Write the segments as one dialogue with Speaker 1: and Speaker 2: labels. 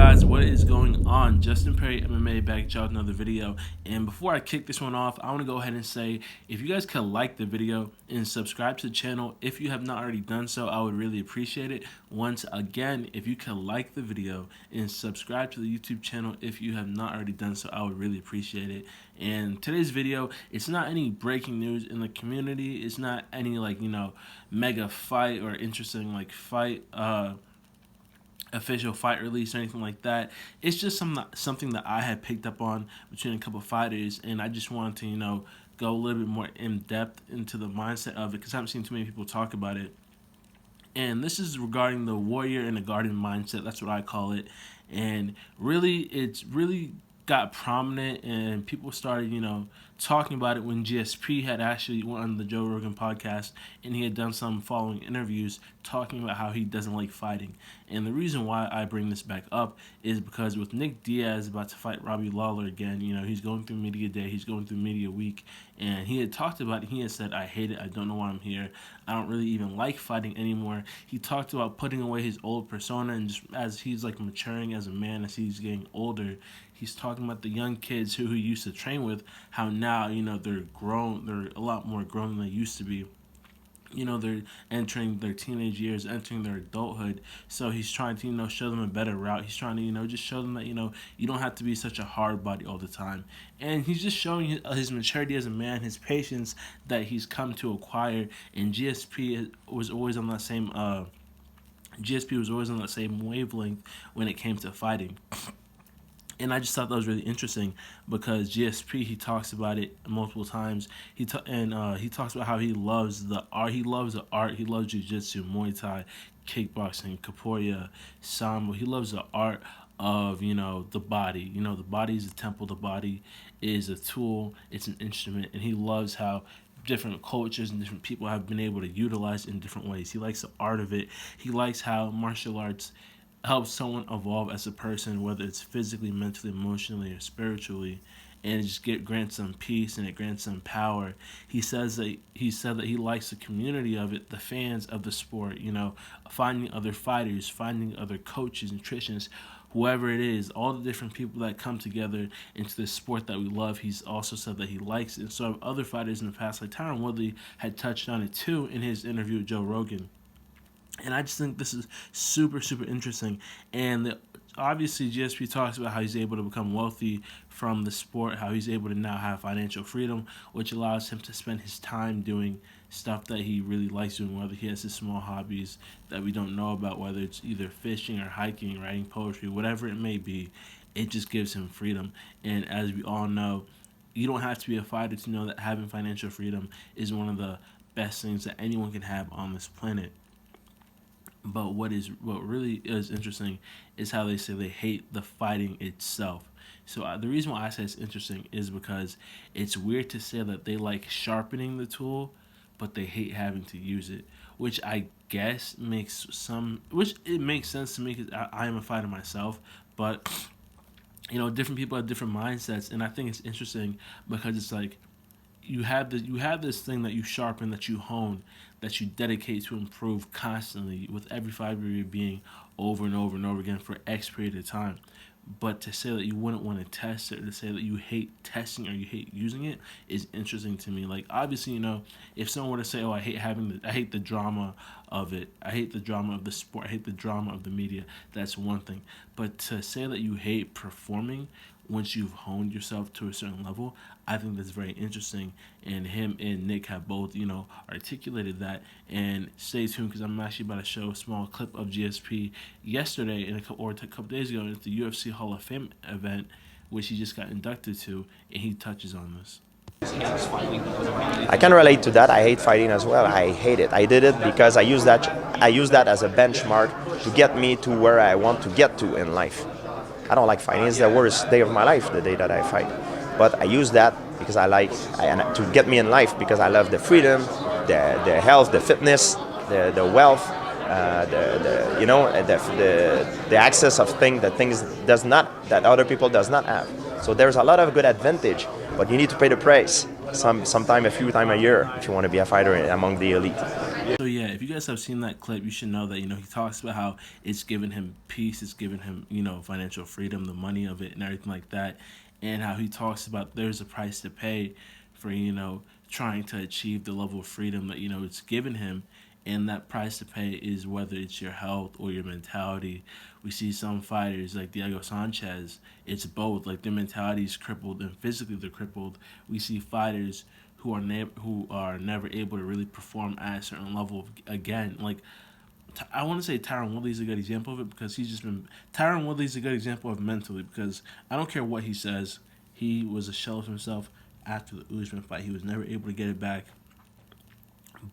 Speaker 1: guys, what is going on? Justin Perry MMA back at y'all with another video. And before I kick this one off, I want to go ahead and say, if you guys could like the video and subscribe to the channel if you have not already done so, I would really appreciate it. Once again, if you could like the video and subscribe to the YouTube channel if you have not already done so, I would really appreciate it. And today's video, it's not any breaking news in the community. It's not any mega fight or interesting fight official fight release or anything like that. It's just something that I had picked up on between a couple of fighters, and I just wanted to go a little bit more in depth into the mindset of it because I haven't seen too many people talk about it. And this is regarding the warrior and the guardian mindset. That's what I call it. And really, it's really got prominent, and people started talking about it when GSP had actually went on the Joe Rogan podcast, and he had done some following interviews talking about how he doesn't like fighting. And the reason why I bring this back up is because with Nick Diaz about to fight Robbie Lawler again, he's going through media day, he's going through media week, and he had talked about it. He had said, I hate it, I don't know why I'm here, I don't really even like fighting anymore. He talked about putting away his old persona, and just as he's maturing as a man, as he's getting older, he's talking about the young kids who he used to train with, how now, they're grown, they're a lot more grown than they used to be. They're entering their teenage years, entering their adulthood. So he's trying to, show them a better route. He's trying to, just show them that, you don't have to be such a hard body all the time. And he's just showing his maturity as a man, his patience that he's come to acquire. And GSP was always on that same wavelength when it came to fighting. And I just thought that was really interesting because GSP, he talks about it multiple times. He talks about how he loves the art. He loves the art. He loves jiu-jitsu, Muay Thai, kickboxing, capoeira, sambo. He loves the art of, the body. The body is a temple. The body is a tool. It's an instrument. And he loves how different cultures and different people have been able to utilize it in different ways. He likes the art of it. He likes how martial arts helps someone evolve as a person, whether it's physically, mentally, emotionally, or spiritually, and it just grants them peace and it grants them power. He said that he likes the community of it, the fans of the sport, finding other fighters, finding other coaches, nutritionists, whoever it is, all the different people that come together into this sport that we love. He's also said that he likes it. So other fighters in the past, like Tyron Woodley, had touched on it too in his interview with Joe Rogan. And I just think this is super, super interesting. And obviously, GSP talks about how he's able to become wealthy from the sport, how he's able to now have financial freedom, which allows him to spend his time doing stuff that he really likes doing, whether he has his small hobbies that we don't know about, whether it's either fishing or hiking, writing poetry, whatever it may be. It just gives him freedom. And as we all know, you don't have to be a fighter to know that having financial freedom is one of the best things that anyone can have on this planet. But what really is interesting is how they say they hate the fighting itself. So the reason why I say it's interesting is because it's weird to say that they like sharpening the tool, but they hate having to use it, which I guess makes sense to me because I am a fighter myself. But different people have different mindsets, and I think it's interesting because it's like you have this thing that you sharpen, that you hone, that you dedicate to improve constantly with every fiber of your being over and over and over again for X period of time. But to say that you wouldn't want to test it, or to say that you hate testing or you hate using it, is interesting to me. Like, obviously, if someone were to say, oh, I hate the drama of it, I hate the drama of the sport, I hate the drama of the media, that's one thing. But to say that you hate performing once you've honed yourself to a certain level, I think that's very interesting. And him and Nick have both, articulated that. And stay tuned because I'm actually about to show a small clip of GSP yesterday a couple days ago at the UFC Hall of Fame event, which he just got inducted to, and he touches on this.
Speaker 2: I can relate to that. I hate fighting as well. I hate it. I did it because I use that as a benchmark to get me to where I want to get to in life. I don't like fighting. It's the worst day of my life, the day that I fight. But I use that because to get me in life, because I love the freedom, the health, the fitness, the wealth, the access of things that other people does not have. So there's a lot of good advantage, but you need to pay the price. sometime a few times a year if you want to be a fighter among the elite.
Speaker 1: So yeah, if you guys have seen that clip, you should know that he talks about how it's given him peace, it's given him financial freedom, the money of it, and everything like that, and how he talks about there's a price to pay for trying to achieve the level of freedom that it's given him, and that price to pay is whether it's your health or your mentality. We see some fighters like Diego Sanchez, it's both. Like their mentality is crippled and physically they're crippled. We see fighters who are never able to really perform at a certain level again. Like I want to say Tyron Woodley's a good example of it because Tyron Woodley's a good example of mentally because I don't care what he says, he was a shell of himself after the Usman fight. He was never able to get it back.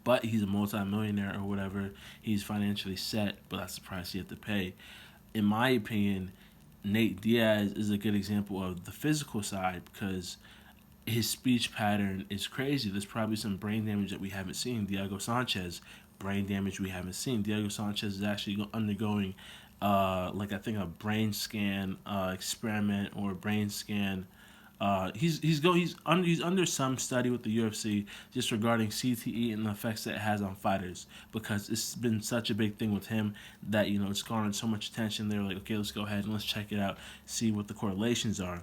Speaker 1: But he's a multi-millionaire or whatever. He's financially set, but that's the price you have to pay. In my opinion, Nate Diaz is a good example of the physical side because his speech pattern is crazy. There's probably some brain damage that we haven't seen. Diego Sanchez, brain damage we haven't seen. Diego Sanchez is actually undergoing, I think a brain scan experiment or a brain scan. He's under some study with the UFC just regarding CTE and the effects that it has on fighters because it's been such a big thing with him that it's garnered so much attention. They're like, okay, let's go ahead and let's check it out, see what the correlations are.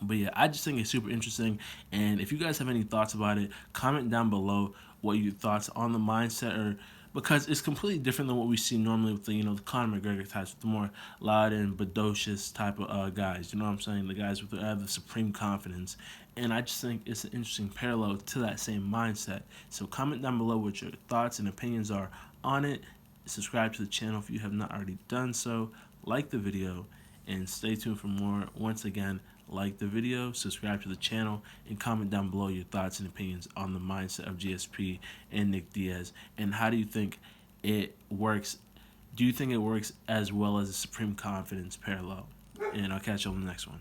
Speaker 1: But yeah, I just think it's super interesting. And if you guys have any thoughts about it, comment down below what your thoughts on the mindset are, because it's completely different than what we see normally with the Conor McGregor types, with the more loud and bodacious type of guys. You know what I'm saying? The guys with the supreme confidence. And I just think it's an interesting parallel to that same mindset. So comment down below what your thoughts and opinions are on it. Subscribe to the channel if you have not already done so. Like the video and stay tuned for more. Once again, like the video, subscribe to the channel, and comment down below your thoughts and opinions on the mindset of GSP and Nick Diaz. And how do you think it works? Do you think it works as well as the Supreme Confidence parallel? And I'll catch you on the next one.